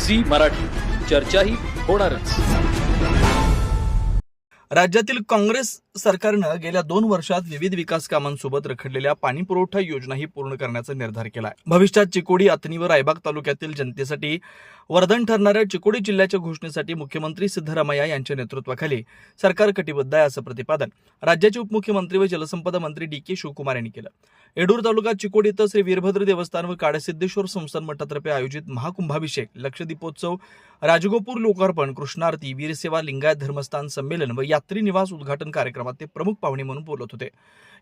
झी मराठी, चर्चा ही होणारच। राज्यातील काँग्रेस सरकारनं गेल्या 2 वर्षात विविध विकास कामांसोबत रखडलेल्या पाणी पुरवठा योजनाही पूर्ण करण्याचा निर्धार केला आहे। भविष्यात चिकोडी, अथनी व रायबाग तालुक्यातील जनतेसाठी वरदान ठरणाऱ्या चिकोडी जिल्ह्याच्या घोषणेसाठी मुख्यमंत्री सिद्धरामय्या यांच्या नेतृत्वाखाली सरकार कटिबद्ध आहे, असं प्रतिपादन राज्याचे उपमुख्यमंत्री व जलसंपदा मंत्री डी.के. शिवकुमार यांनी केलं। येडूर तालुका चिकोडी इथं श्री वीरभद्र देवस्थान व काळसिद्धेश्वर संस्थान मठातर्फे आयोजित महाकुंभाभिषेक, लक्षदीपोत्सव, राजगोपूर लोकार्पण, कृष्णारती, वीरसेवा, लिंगायत धर्मस्थान संमेलन व यात्री निवास उद्घाटन कार्यक्रमात ते प्रमुख पाहुणे म्हणून बोलत होते।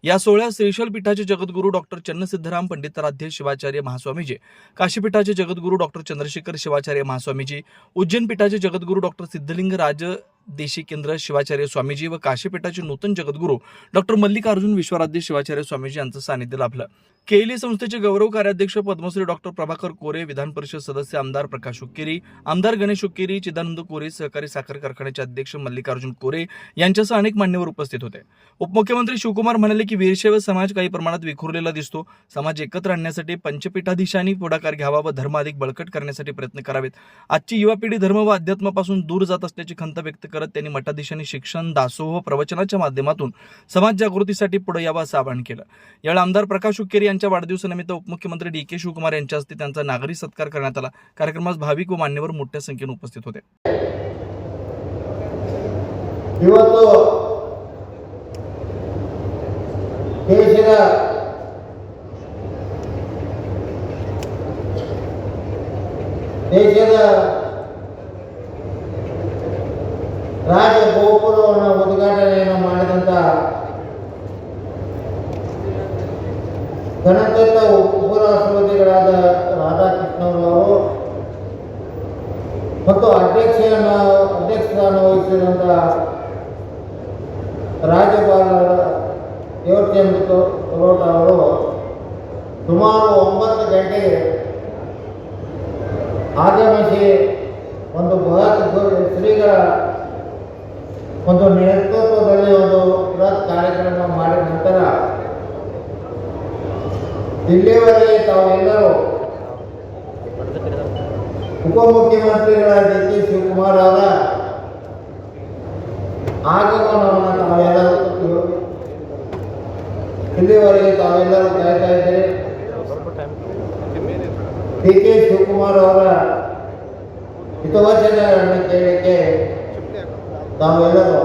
या सोहळ्यात श्रीशैल पीठाचे जगद्गुरू डॉक्टर चन्नसिद्धराम पंडिताराध्य शिवाचार्य महास्वामीजी, काशी पीठाचे जगद्गुरू डॉक्टर चंद्रशेखर शिवाचार्य महास्वामीजी, उज्जैन पीठाचे जगद्गुरू डॉक्टर सिद्धलिंग राज देशिकेंद्र शिवाचार्य स्वामीजी व काशी पीठाचे नूतन जगद्गुरू डॉक्टर मल्लिकार्जुन विश्वराध्य शिवाचार्य स्वामीजी यांचं सानिध्य लाभलं। केएलई संस्थेचे गौरव कार्याध्यक्ष पद्मश्री डॉक्टर प्रभाकर कोरे, विधान परिषद सदस्य आमदार प्रकाश हुक्केरी, आमदार गणेश हुक्केरी, चिदानंद कोरे, सहकारी साखर कारखान्याचे अध्यक्ष मल्लिकार्जुन कोरे यांच्यासह अनेक मान्यवर उपस्थित होते। उपमुख्यमंत्री शिवकुमार म्हणाले की वीरशैव समाज काही प्रमाणात विखुरलेला दिसतो। समाज एकत्र आणण्यासाठी पंचपीठाधीशांनी पुढाकार घ्यावा व धर्म अधिक बळकट करण्यासाठी प्रयत्न करावेत। आजची युवा पिढी धर्म व अध्यात्मापासून दूर जात असल्याची खंत व्यक्त करत त्यांनी मठाधीशांनी शिक्षण, दासोह, प्रवचनाच्या माध्यमातून समाज जागृतीसाठी पुढे यावं असं आवाहन केलं। यावेळी आमदार प्रकाश हुक्केरी यांच्या वाढदिवसानिमित्त उपमुख्यमंत्री डी.के. शिवकुमार यांच्या हस्ते त्यांचा नागरी सत्कार करण्यात आला। कार्यक्रमास भाविक व मान्यवर मोठ्या संख्येने उपस्थित होते। ದೇಶದ ರಾಜ ಗೋಪುರವನ್ನು ಉದ್ಘಾಟನೆಯನ್ನು ಮಾಡಿದಂತ ಗಣತಂತ್ರ ಉಪರಾಷ್ಟ್ರಪತಿಗಳಾದ ರಾಧಾಕೃಷ್ಣರವರು ಮತ್ತು ಅಧ್ಯಕ್ಷಸ್ಥಾನ ವಹಿಸಿದಂತ ರಾಜ್ಯಪಾಲರ ದೇವಚಂದ್ರ ತೋಟ ಅವರು ಸುಮಾರು 9 ಗಂಟೆಗೆ ಆಗಮಿಸಿ ಒಂದು ಬೃಹತ್ ಶ್ರೀಗಳ ಒಂದು ನೇತೃತ್ವದಲ್ಲಿ ಒಂದು ಬೃಹತ್ ಕಾರ್ಯಕ್ರಮ ಮಾಡಿದ ನಂತರ ಇಲ್ಲಿವರೆಗೆ ತಾವೆಲ್ಲರೂ ಉಪಮುಖ್ಯಮಂತ್ರಿಗಳ ಡಿ.ಕೆ. ಶಿವಕುಮಾರ್ ಅವರ ಆಗಮನವನ್ನು ತಾವೆಲ್ಲರೂ ಇಲ್ಲಿವರೆಗೆ ತಾವೆಲ್ಲರೂ ಕಾಯ್ತಾ ಇದ್ದೀರಿ। ಡಿ.ಕೆ. ಶಿವಕುಮಾರ್ ಅವರ ಹಿತವಚನಗಳನ್ನು ಕೇಳಲಿಕ್ಕೆ ತಾವೆಲ್ಲರೂ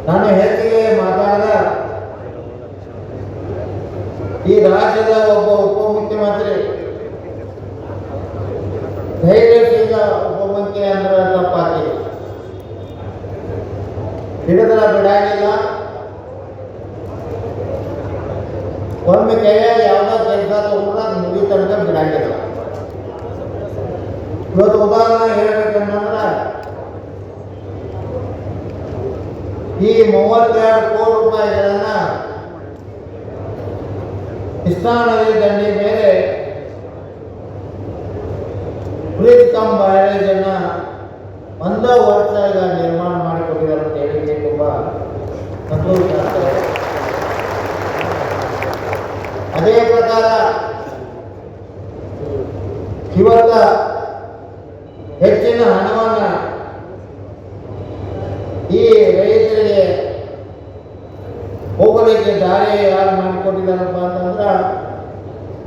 ನಾನು ಹೆಚ್ಚಿಗೆ ಮಾತಾಡಿದ ಈ ರಾಜ್ಯದ ಒಬ್ಬ ಉಪಮುಖ್ಯಮಂತ್ರಿ ಧೈರ್ಯಶೀಲ ಉಪಮುಖ್ಯಮಂತ್ರಿ ಅಂದ್ರೆ ತಪ್ಪಾಗ್ತದೆ। ಹಿಡಿದ್ರ ಬಿಡಾಗಿಲ್ಲ, ಒಮ್ಮೆ ಕೈಯಾಗಿ ಯಾವುದೋ ಕೆಲಸ ತಗೊಂಡ್ರೆ ಅದು ಮುಗಿ ತನಕ ಬಿಡಾಗಿಲ್ಲ। ಇವತ್ತು ಉದಾಹರಣೆ ಹೇಳ್ಬೇಕಂದ್ರೆ ಈ 32 ಕೋಟಿ ರೂಪಾಯಿಗಳನ್ನ ಕೃಷ್ಣಾ ನದಿ ದಂಡೆ ಮೇಲೆ ಬ್ರಿಡ್ಜ್ ಕಮ್ ಬ್ಯಾರೇಜ್ ಅನ್ನ 1 ವರ್ಷ ಈಗ ನಿರ್ಮಾಣ ಮಾಡಿಕೊಟ್ಟಿದ್ದಾರೆ ಅಂತ ಹೇಳಿ ತುಂಬಾ ಸಂತೋಷ ಆಗ್ತದೆ। ಅದೇ ಪ್ರಕಾರ ಇವತ್ತ ಹೆಚ್ಚಿನ ಹಣವನ್ನು ಈ ರೈತರಿಗೆ ಹೋಗಲಿಕ್ಕೆ ದಾರಿ ಯಾರು ಮಾಡಿಕೊಟ್ಟಿದ್ದಾರಪ್ಪ ಅಂತಂದ್ರೆ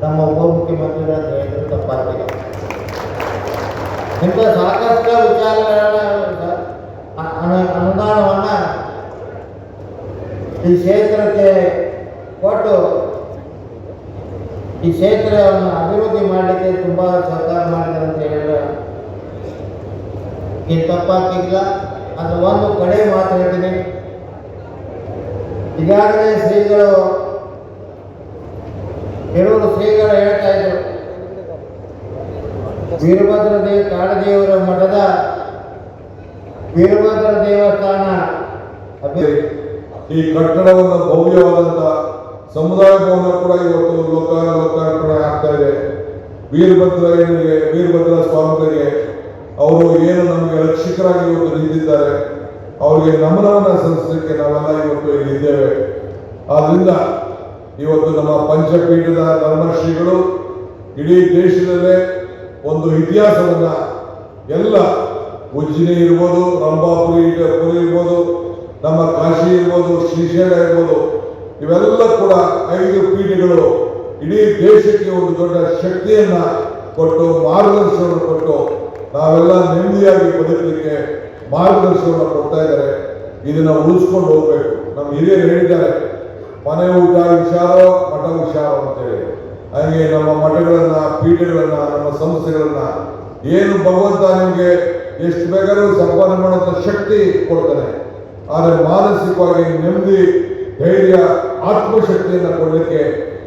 ನಮ್ಮ ಉಪಮುಖ್ಯಮಂತ್ರಿಗಳ ತಪ್ಪಾಗಿದೆ। ಇಂಥ ಸಾಕಷ್ಟು ವಿಚಾರಗಳ ಅನುದಾನವನ್ನು ಈ ಕ್ಷೇತ್ರಕ್ಕೆ ಕೊಟ್ಟು ಈ ಕ್ಷೇತ್ರವನ್ನು ಅಭಿವೃದ್ಧಿ ಮಾಡಲಿಕ್ಕೆ ತುಂಬಾ ಸಹಕಾರ ಮಾಡಿದ್ದಾರೆ ಅಂತ ಹೇಳಿದ್ರೆ ಏನು ತಪ್ಪಾಗಿಲ್ಲ। ಅದು ಒಂದು ಕಡೆ ಮಾತು ಹೇಳ್ತೀನಿ, ಈಗಾಗಲೇ ಶ್ರೀಗಳು ಕೆಲವರು ಶ್ರೀಗಳು ಹೇಳ್ತಾ ಇದ್ರು ವೀರಭದ್ರ ಕಾಡದೇವರ ಮಠದ ವೀರಭದ್ರ ದೇವಸ್ಥಾನ ಈ ಕಟ್ಟಡವನ್ನು ಭವ್ಯವಾದಂತ ಸಮುದಾಯ ಭವನ ಕೂಡ ಇವತ್ತು ಲೋಕಾರ್ಪಣೆ ಆಗ್ತಾ ಇದೆ। ವೀರಭದ್ರ ಸ್ವಾಮಿಗಳಿಗೆ ಅವರು ಏನು ನಮಗೆ ರಕ್ಷಕರಾಗಿ ಇವತ್ತು ನಿಂತಿದ್ದಾರೆ, ಅವರಿಗೆ ನಮನವನ್ನು ಸಲ್ಲಿಸಲಿಕ್ಕೆ ನಾವೆಲ್ಲ ಇವತ್ತು ಇಲ್ಲಿದ್ದೇವೆ। ಆದ್ರಿಂದ ಇವತ್ತು ನಮ್ಮ ಪಂಚಪೀಠದ ಧರ್ಮಶ್ರೀಗಳು ಇಡೀ ದೇಶದಲ್ಲೇ ಒಂದು ಇತಿಹಾಸವನ್ನ ಎಲ್ಲ ಉಜ್ಜಿನಿ ಇರ್ಬೋದು, ರಂಭಾಪುರಿ ಇರ್ಬೋದು, ನಮ್ಮ ಕಾಶಿ ಇರ್ಬೋದು, ಶ್ರೀಶೈಲ ಇರ್ಬೋದು, ಇವೆಲ್ಲ ಕೂಡ 5 ಪೀಠಗಳು ಇಡೀ ದೇಶಕ್ಕೆ ಒಂದು ದೊಡ್ಡ ಶಕ್ತಿಯನ್ನ ಕೊಟ್ಟು ಮಾರ್ಗದರ್ಶನವನ್ನು ಕೊಟ್ಟು ನಾವೆಲ್ಲ ನೆಮ್ಮದಿಯಾಗಿ ಬದುಕಲಿಕ್ಕೆ ಮಾರ್ಗದರ್ಶನವನ್ನು ಕೊಡ್ತಾ ಇದ್ದಾರೆ. ಇದನ್ನ ಉಳಿಸ್ಕೊಂಡು ಹೋಗ್ಬೇಕು. ನಮ್ಮ ಹಿರಿಯರು ಹೇಳಿದ್ದಾರೆ, ಮನೆ ಊಟ ವಿಚಾರೋ ಮಠ ವಿಚಾರ ಅಂತೇಳಿ. ಹಾಗೆ ನಮ್ಮ ಮಠಗಳನ್ನ, ಪೀಠಗಳನ್ನ, ನಮ್ಮ ಸಂಸ್ಥೆಗಳನ್ನ ಏನು ಭಗವಂತ ನಿಮಗೆ ಎಷ್ಟು ಬೇಕಾದ್ರೂ ಸಂಪಾದನೆ ಮಾಡುವಂತ ಶಕ್ತಿ ಕೊಡ್ತಾನೆ, ಆದರೆ ಮಾನಸಿಕವಾಗಿ ನೆಮ್ಮದಿ, ಧೈರ್ಯ, ಆತ್ಮಶಕ್ತಿಯನ್ನು ಕೊಡಲಿಕ್ಕೆ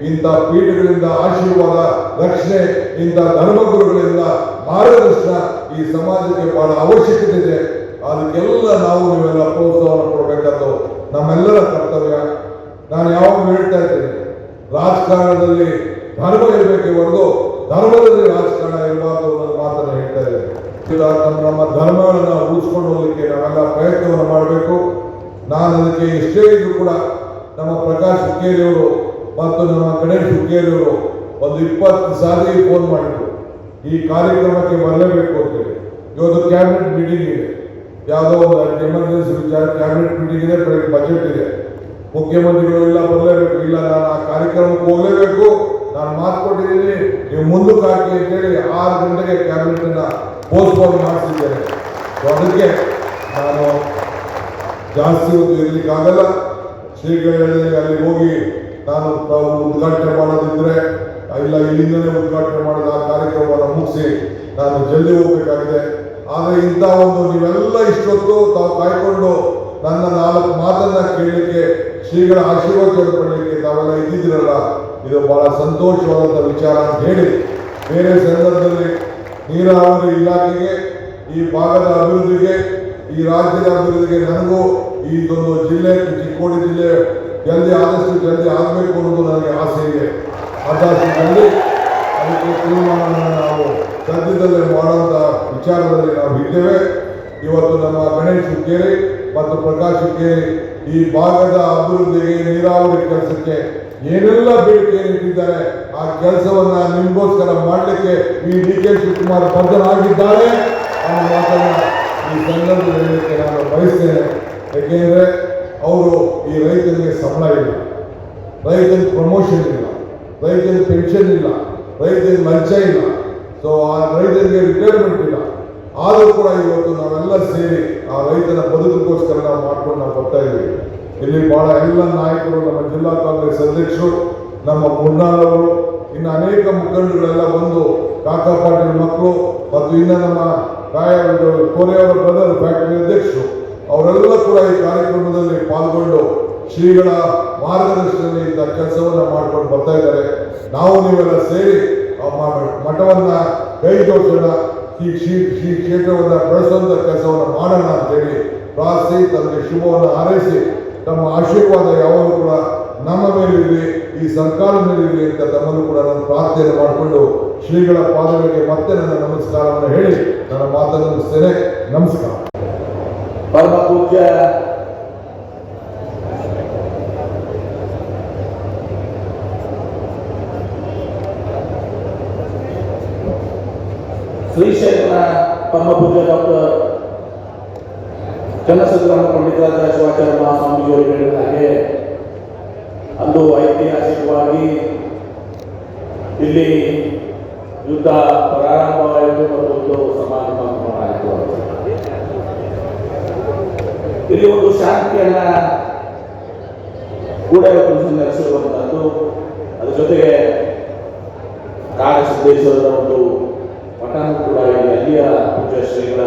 ಇಂಥ ಪೀಠಗಳಿಂದ ಆಶೀರ್ವಾದ, ರಕ್ಷಣೆ, ಇಂಥ ಧರ್ಮಗುರುಗಳಿಂದ ಮಾರ್ಗದರ್ಶನ ಈ ಸಮಾಜಕ್ಕೆ ಬಹಳ ಅವಶ್ಯಕತೆ ಇದೆ. ಅದಕ್ಕೆಲ್ಲ ನಾವು ನೀವೆಲ್ಲ ಪ್ರೋತ್ಸಾಹವನ್ನು ಕೊಡಬೇಕಾದ್ದು ನಮ್ಮೆಲ್ಲರ ಕರ್ತವ್ಯ. ನಾನು ಯಾವಾಗ ಹೇಳ್ತಾ ಇದ್ದೇನೆ, ರಾಜಕಾರಣದಲ್ಲಿ ಧರ್ಮ ಇರಬೇಕೆ ಹೊರತು ಧರ್ಮದಲ್ಲಿ ರಾಜಕಾರಣ ಇರಬಾರ್ದು ಅನ್ನೋ ಮಾತನ್ನು ಹೇಳ್ತಾ ಇದ್ದೇನೆ. ನಮ್ಮ ಧರ್ಮಗಳನ್ನ ಉಳಿಸ್ಕೊಂಡು ಹೋಗಲಿಕ್ಕೆ ನಾವೆಲ್ಲ ಪ್ರಯತ್ನವನ್ನು ಮಾಡಬೇಕು. ನಾನು ಅದಕ್ಕೆ ಎಷ್ಟೇ ಇದ್ರು ಕೂಡ ನಮ್ಮ ಪ್ರಕಾಶ್ ಹುಕ್ಕೇರಿಯವರು ಮತ್ತು ನಮ್ಮ ಗಣೇಶ್ ಹುಕ್ಕೇರಿಯವರು ಒಂದು 20 ಸಾರಿ ಫೋನ್ ಮಾಡಿದ್ರು, ಈ ಕಾರ್ಯಕ್ರಮಕ್ಕೆ ಬರಲೇಬೇಕು ಅಂತೇಳಿ. ಇವತ್ತು ಕ್ಯಾಬಿನೆಟ್ ಮೀಟಿಂಗ್ ಇದೆ, ಯಾವುದೋ ಒಂದು ಎಮರ್ಜೆನ್ಸಿ ವಿಚಾರ ಕ್ಯಾಬಿನೆಟ್ ಮೀಟಿಂಗ್ ಇದೆ, ಬೆಳಗ್ಗೆ ಬಜೆಟ್ ಇದೆ, ಮುಖ್ಯಮಂತ್ರಿಗಳು ಎಲ್ಲ ಬರಲೇಬೇಕು. ಇಲ್ಲ, ನಾನು ಆ ಕಾರ್ಯಕ್ರಮಕ್ಕೆ ಹೋಗಲೇಬೇಕು, ನಾನು ಮಾತು ಕೊಟ್ಟಿದ್ದೀನಿ, ನೀವು ಮುಂದಕ್ಕೆ ಹಾಕಿ ಅಂತೇಳಿ 6 ಗಂಟೆಗೆ ಕ್ಯಾಬಿನೆಟ್ ಅನ್ನ ಪೋಸ್ಟ್ಪೋನ್ ಮಾಡಿಸಿದ್ದೇನೆ. ಅದಕ್ಕೆ ನಾನು ಜಾಸ್ತಿ ಹೊತ್ತು ಇರಲಿಕ್ಕಾಗಲ್ಲ. ಶ್ರೀಗಳಲ್ಲಿ ಅಲ್ಲಿ ಹೋಗಿ ನಾನು ಉದ್ಘಾಟನೆ ಮಾಡೋದಿದ್ರೆ ಇಲ್ಲ, ಇಲ್ಲಿಂದಲೇ ಉದ್ಘಾಟನೆ ಮಾಡಿದ ಆ ಕಾರ್ಯಕ್ರಮವನ್ನು ಮುಗಿಸಿ ನಾನು ಜಲ್ದಿ ಹೋಗ್ಬೇಕಾಗಿದೆ. ಆದರೆ ಇಂಥ ಒಂದು ನೀವೆಲ್ಲ ಇಷ್ಟೊತ್ತು ತಾವು ಕಾಯ್ಕೊಂಡು ನನ್ನ 4 ಮಾತನ್ನ ಕೇಳಲಿಕ್ಕೆ, ಶ್ರೀಗಳ ಆಶೀರ್ವಾದ ಪಡಲಿಕ್ಕೆ ತಾವೆಲ್ಲ ಇದ್ದಿದ್ದೀರಲ್ಲ, ಇದು ಬಹಳ ಸಂತೋಷವಾದಂಥ ವಿಚಾರ ಅಂತ ಹೇಳಿ, ಬೇರೆ ಸಂದರ್ಭದಲ್ಲಿ ನೀರಾವರಿ ಇಲಾಖೆಗೆ, ಈ ಭಾಗದ ಅಭಿವೃದ್ಧಿಗೆ, ಈ ರಾಜ್ಯದ ಅಭಿವೃದ್ಧಿಗೆ ನನಗೂ ಇದೊಂದು ಜಿಲ್ಲೆ, ಚಿಕ್ಕೋಡಿ ಜಿಲ್ಲೆ ಆದಷ್ಟು ಜಲ್ದಿ ಆಗಬೇಕು ಅನ್ನೋದು ನನಗೆ ಆಸೆ ಇದೆ. ಆದಷ್ಟು ಅದಕ್ಕೆ ತೀರ್ಮಾನವನ್ನು ನಾವು ಸದ್ಯದಲ್ಲೇ ಮಾಡುವಂಥ ವಿಚಾರದಲ್ಲಿ ನಾವು ಇದ್ದೇವೆ. ಇವತ್ತು ನಮ್ಮ ಗಣೇಶ್ ಹುಕ್ಕೇರಿ ಮತ್ತು ಪ್ರಕಾಶ್ ಹುಕ್ಕೇರಿ ಈ ಭಾಗದ ಅಭಿವೃದ್ಧಿಗೆ, ನೀರಾವರಿ ಕೆಲಸಕ್ಕೆ ಏನೆಲ್ಲ ಬೇಡಿಕೆ ಇಟ್ಟಿದ್ದಾರೆ ಆ ಕೆಲಸವನ್ನ ನಿಮಗೋಸ್ಕರ ಮಾಡಲಿಕ್ಕೆ ಈ DK ಶಿವಕುಮಾರ್ ಬದ್ಧರಾಗಿದ್ದಾರೆ ಅನ್ನೋ ಮಾತನ್ನ ಈ ಸಂದರ್ಭದಲ್ಲಿ ಹೇಳಲಿಕ್ಕೆ ನಾನು ಬಯಸ್ತೇನೆ. ಯಾಕೆಂದ್ರೆ ಅವರು ಈ ರೈತರಿಗೆ ಸಂಬಳ ಇಲ್ಲ, ರೈತರಿಗೆ ಪ್ರಮೋಷನ್ ಇಲ್ಲ, ರೈತರಿಗೆ ಪೆನ್ಷನ್ ಇಲ್ಲ, ರೈತರಿಗೆ ಲಂಚ ಇಲ್ಲ, ಸೊ ಆ ರೈತರಿಗೆ ರಿಟೈರ್ಮೆಂಟ್ ಇಲ್ಲ. ಆದರೂ ಕೂಡ ಇವತ್ತು ನಾವೆಲ್ಲ ಸೇರಿ ಆ ರೈತನ ಬದುಕಿಗೋಸ್ಕರ ನಾವು ಮಾಡ್ಕೊಂಡು ನಾವು ಬರ್ತಾ ಇದ್ದೀವಿ. ಇಲ್ಲಿ ಬಹಳ ಎಲ್ಲ ನಾಯಕರು, ನಮ್ಮ ಜಿಲ್ಲಾ ಕಾಂಗ್ರೆಸ್ ಅಧ್ಯಕ್ಷರು, ನಮ್ಮ ಮುನ್ನಾಳವರು, ಇನ್ನು ಅನೇಕ ಮುಖಂಡಗಳೆಲ್ಲ ಬಂದು, ಕಾಕಾ ಪಾಟೀಲ್ ಮಕ್ಕಳು ಮತ್ತು ಇನ್ನು ನಮ್ಮ ಕೋರೆಯವರ ಬ್ರದರ್ ಫ್ಯಾಕ್ಟರಿ ಅಧ್ಯಕ್ಷರು, ಅವರೆಲ್ಲ ಕೂಡ ಈ ಕಾರ್ಯಕ್ರಮದಲ್ಲಿ ಪಾಲ್ಗೊಂಡು ಶ್ರೀಗಳ ಮಾರ್ಗದರ್ಶನದಲ್ಲಿ ಇಂಥ ಕೆಲಸವನ್ನ ಮಾಡ್ಕೊಂಡು ಬರ್ತಾ ಇದ್ದಾರೆ. ನಾವು ನೀವೆಲ್ಲ ಸೇರಿ ಮಠವನ್ನ ಕೈ ಜೋಡಿಸೋಣ, ಈ ಕ್ಷೇತ್ರವನ್ನ ಬೆಳೆಸುವಂತ ಕೆಲಸವನ್ನ ಮಾಡೋಣ ಅಂತೇಳಿ ಪ್ರಾರ್ಥಿಸಿ, ತಮಗೆ ಶುಭವನ್ನು ಹಾರೈಸಿ, ತಮ್ಮ ಆಶೀರ್ವಾದ ಯಾವಾಗಲೂ ಕೂಡ ನಮ್ಮ ಮೇಲಿರಲಿ, ಈ ಸರ್ಕಾರದ ಮೇಲಿರಲಿ ಅಂತ ತಮ್ಮನ್ನು ಕೂಡ ನಾನು ಪ್ರಾರ್ಥನೆ ಮಾಡಿಕೊಂಡು ಶ್ರೀಗಳ ಪಾದಗಳಿಗೆ ಮತ್ತೆ ನನ್ನ ನಮಸ್ಕಾರವನ್ನು ಹೇಳಿ ನನ್ನ ಮಾತನ್ನು ಮುಗಿಸ್ತೇನೆ. ನಮಸ್ಕಾರ. ಪರಮ ಪೂಜ್ಯ ಶ್ರೀಶೈಲ ಪರಮ ಪೂಜ್ಯ ಡಾಕ್ಟರ್ ಚನ್ನಸಿದ್ದರಾಮ ಪಂಡಿತರಾಜ ಶಿವಾಚಾರ್ಯ ಮಹಾಸ್ವಾಮೀಜಿಯವರು ಹೇಳಿದ ಹಾಗೆ, ಅಂದು ಐತಿಹಾಸಿಕವಾಗಿ ಇಲ್ಲಿ ಯುದ್ಧ ಪ್ರಾರಂಭವಾಯಿತು ಮತ್ತು ಸಮಾರಂಭವಾಯಿತು. ಇಲ್ಲಿ ಒಂದು ಶಾಂತಿಯನ್ನ ಕೂಡ ನೆಲೆಸಿರುವಂತಹದ್ದು, ಅದ್ರ ಜೊತೆಗೆ ಕಾಡಸಿದ್ದೇಶ್ವರದ ಒಂದು ಮಠನೂ ಕೂಡ ಇಲ್ಲಿ ಅಲ್ಲಿಯ ಪೂಜ್ಯ ಶ್ರೀಗಳ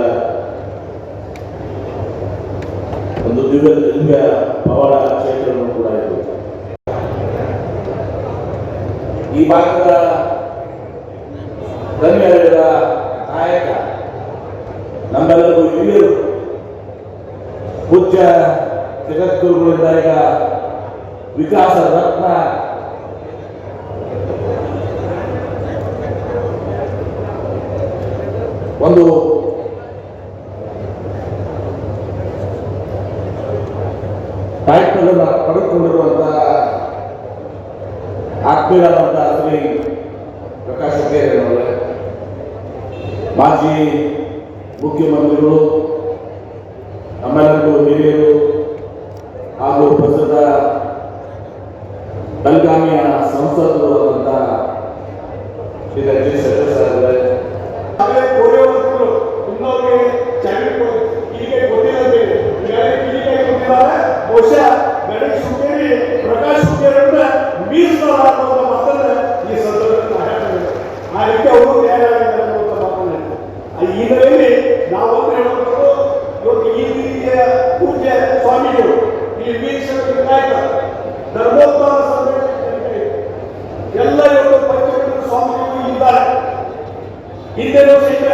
ಒಂದು ದಿವ್ಯ ಪವಾಡ ಕ್ಷೇತ್ರವನ್ನು ಕೂಡ ಇದೆ. ಈ ಭಾಗದ ಧನ್ಯರ ನಾಯಕ, ನಮ್ಮೆಲ್ಲರಿಗೂ ಹಿರಿಯರು, ಪೂಜ್ಯ ಜಗದ್ಗುರುಗಳಿಂದ ಈಗ ವಿಕಾಸ ರತ್ನ ಒಂದು ಟೈಟಲ್ ಪಡೆದುಕೊಂಡಿರುವಂತಹ ಆತ್ಮೀಯರಾದಂತಹ ಶ್ರೀ ಪ್ರಕಾಶ್ ಶೃಂಗೇರಿಯವರೇ, ಮಾಜಿ ಮುಖ್ಯಮಂತ್ರಿಗಳು, ನಮ್ಮೆಲ್ಲರಿಗೂ ಹಿರಿಯರು ಹಾಗೂ ಪ್ರಸ್ತುತ ಬೆಳಗಾವಿಯ ಸಂಸದರು ಆದಂಥ ಶ್ರೀ ಜಗದೀಶ್ ಶೆಟ್ಟರ್ ಸಾಹೇಬ್ರೆ, ಬಹುಶಃ ಗಣೇಶ್ ಹುಕ್ಕೇರಿ ಪ್ರಕಾಶ್ ಹುಕ್ಕೇರಿ ಮೀಸಲಾದ ಮಾತನ್ನ ಈ ಸಂದರ್ಭದಲ್ಲಿ ಆ ರೀತಿ ಅವರು ತಯಾರಾಗಿದ್ದಾರೆ ಅನ್ನುವಂಥ ಮಾತನ್ನ ಈ ಹಿನ್ನೆಲೆಯಲ್ಲಿ ನಾವೊಂದು ಹೇಳಬಹುದು. ಇವತ್ತು ಈ ರೀತಿಯ ಪೂಜ್ಯ ಸ್ವಾಮಿಗಳು ಇಲ್ಲಿ ವೀಕ್ಷಕ ನಾಯಕ ಧರ್ಮೋದ್ಧಾರ ಸಭೆ ಎಲ್ಲ ಇವತ್ತು ಪಂಚಮಠ ಸ್ವಾಮಿಗಳು ಇದ್ದಾರೆ. ಹಿಂದೆ ಸಹಿತ